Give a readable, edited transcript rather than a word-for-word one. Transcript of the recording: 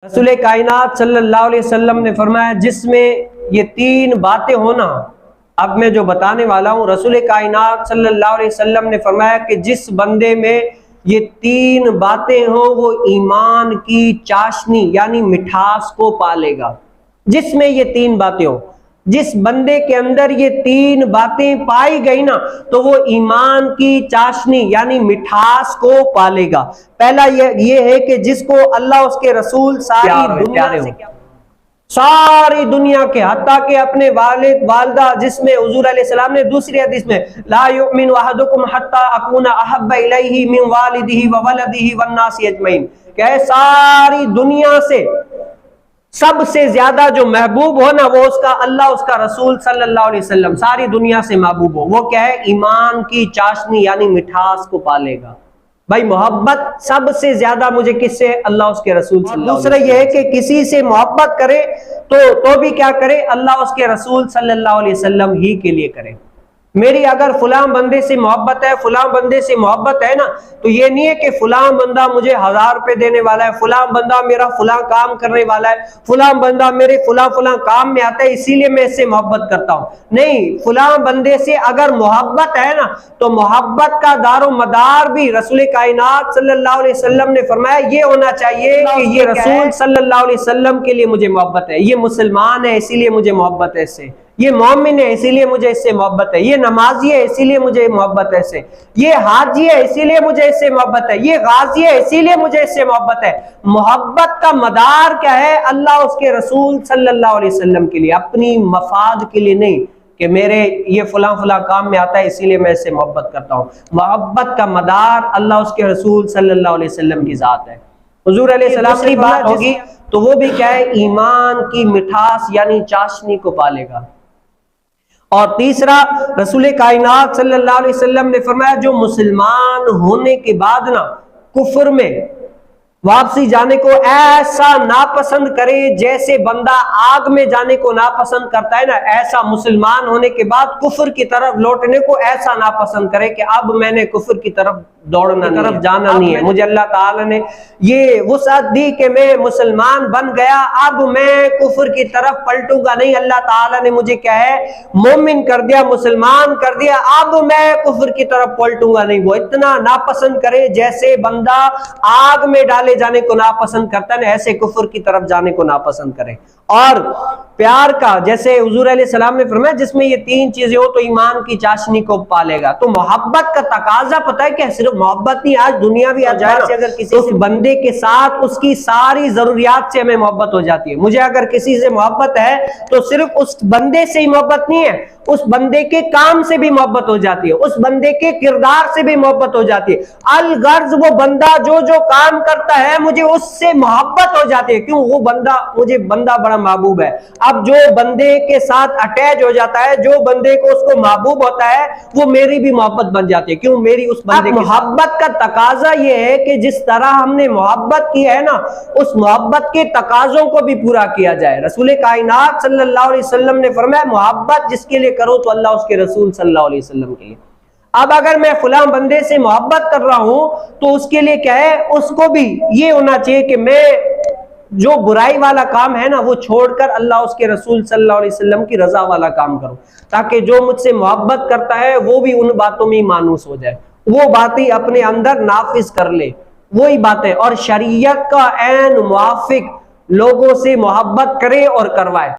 رسول کائنات صلی اللہ علیہ وسلم نے فرمایا جس میں یہ تین باتیں ہونا، اب میں جو بتانے والا ہوں، رسول کائنات صلی اللہ علیہ وسلم نے فرمایا کہ جس بندے میں یہ تین باتیں ہوں وہ ایمان کی چاشنی یعنی مٹھاس کو پالے گا۔ جس میں یہ تین باتیں ہوں، جس بندے کے اندر یہ تین باتیں پائی گئی نا تو وہ ایمان کی چاشنی یعنی مٹھاس کو پالے گا۔ پہلا یہ ہے کہ جس کو اللہ اس کے رسول ساری دنیا کے حتیٰ کہ اپنے والد والدہ، جس میں حضور علیہ السلام نے دوسری حدیث میں لا یؤمن احدکم حتی اکون احب الیہ من والدہ وولدہ والناس اجمعین، کہ ساری دنیا سے سب سے زیادہ جو محبوب ہو نا وہ اس کا اللہ، اس کا رسول صلی اللہ علیہ وسلم ساری دنیا سے محبوب ہو۔ وہ کیا ہے؟ ایمان کی چاشنی یعنی مٹھاس کو پالے گا۔ بھائی محبت سب سے زیادہ مجھے کس سے؟ اللہ اس کے رسول صلی اللہ علیہ وسلم۔ دوسرا یہ ہے کہ کسی سے محبت کرے تو بھی کیا کرے؟ اللہ اس کے رسول صلی اللہ علیہ وسلم ہی کے لیے کرے۔ میری اگر فلاں بندے سے محبت ہے، فلاں بندے سے محبت ہے نا، تو یہ نہیں ہے کہ فلاں بندہ مجھے 1000 روپے دینے والا ہے، فلاں بندہ میرا فلاں کام کرنے والا ہے، فلاں بندہ میرے فلاں کام میں آتا ہے اسی لیے میں اس سے محبت کرتا ہوں۔ نہیں، فلاں بندے سے اگر محبت ہے نا تو محبت کا دار و مدار بھی رسول کائنات صلی اللہ علیہ وسلم نے فرمایا یہ ہونا چاہیے کہ یہ رسول صلی اللہ علیہ وسلم کے لیے مجھے محبت ہے، یہ مسلمان ہے اسی لیے مجھے محبت ہے اس سے، یہ مومن ہے اسی لیے مجھے اس سے محبت ہے، یہ نمازی ہے اسی لیے مجھے محبت ہے اس سے، یہ حاجی ہے اسی لیے مجھے اس سے محبت ہے، یہ غازی ہے اسی لیے مجھے اس سے محبت ہے۔ محبت کا مدار کیا ہے؟ اللہ اس کے رسول صلی اللہ علیہ وسلم کے لیے، اپنی مفاد کے لیے نہیں کہ میرے یہ فلاں کام میں آتا ہے اسی لیے میں اس سے محبت کرتا ہوں۔ محبت کا مدار اللہ اس کے رسول صلی اللہ علیہ وسلم کی ذات ہے۔ حضور علیہ السلام کی بات ہوگی تو وہ بھی کیا ہے؟ ایمان کی مٹھاس یعنی چاشنی کو پالے گا۔ اور تیسرا رسول کائنات صلی اللہ علیہ وسلم نے فرمایا جو مسلمان ہونے کے بعد نا کفر میں واپسی جانے کو ایسا ناپسند کرے جیسے بندہ آگ میں جانے کو ناپسند کرتا ہے نا، ایسا مسلمان ہونے کے بعد کفر کی طرف لوٹنے کو ایسا ناپسند کرے کہ اب میں نے کفر کی طرف جانا نہیں ہے، مجھے اللہ تعالی نے یہ وسعت دی کہ میں مسلمان بن گیا، اب میں کفر کی طرف پلٹوں گا نہیں، اللہ تعالی نے مجھے کیا ہے؟ مومن کر دیا، مسلمان کر دیا، اب میں کفر کی طرف پلٹوں گا نہیں۔ وہ اتنا ناپسند کرے جیسے بندہ آگ میں ڈالے جانے کو ناپسند کرتا ہے، ایسے کفر کی طرف جانے کو ناپسند کرے۔ اور پیار کا، جیسے حضور علیہ السلام نے فرمایا جس میں یہ تین چیزیں ہو تو ایمان کی چاشنی کو پالے گا۔ تو محبت کا تقاضا پتہ ہے کہ صرف محبت نہیں، آج دنیا بھی اگر کسی سے بندے کے ساتھ اس کی ساری ضروریات سے ہمیں محبت ہو جاتی ہے۔ مجھے اگر کسی سے محبت ہے تو صرف اس بندے سے ہی محبت نہیں ہے، اس بندے کے کام سے بھی محبت ہو جاتی ہے، اس بندے کے کردار سے بھی محبت ہو جاتی ہے۔ الغرض وہ بندہ جو کام کرتا ہے مجھے اس سے محبت ہو جاتی ہے، کیوں؟ وہ بندہ مجھے بڑا محبوب ہے۔ اب جو بندے کے ساتھ اٹیچ ہو جاتا ہے، جو بندے کو اس کو محبوب ہوتا ہے وہ میری بھی محبت بن جاتی ہے، کیوں؟ میری اس بندے کی محبت کا تقاضا یہ ہے کہ جس طرح ہم نے محبت کی ہے نا اس محبت کے تقاضوں کو بھی پورا کیا جائے۔ رسول کائنات صلی اللہ علیہ وسلم نے فرمایا محبت جس کے لیے کرو تو اللہ اس کے رسول صلی اللہ علیہ وسلم کے لیے۔ اب اگر میں فلاں بندے سے محبت کر رہا ہوں تو اس کے لیے کیا ہے؟ اس کو بھی یہ ہونا چاہیے کہ میں جو برائی والا کام ہے نا وہ چھوڑ کر اللہ اس کے رسول صلی اللہ علیہ وسلم کی رضا والا کام کروں، تاکہ جو مجھ سے محبت کرتا ہے وہ بھی ان باتوں میں مانوس ہو جائے، وہ باتیں اپنے اندر نافذ کر لے، وہی باتیں، اور شریعت کا عین موافق لوگوں سے محبت کرے اور کروائے۔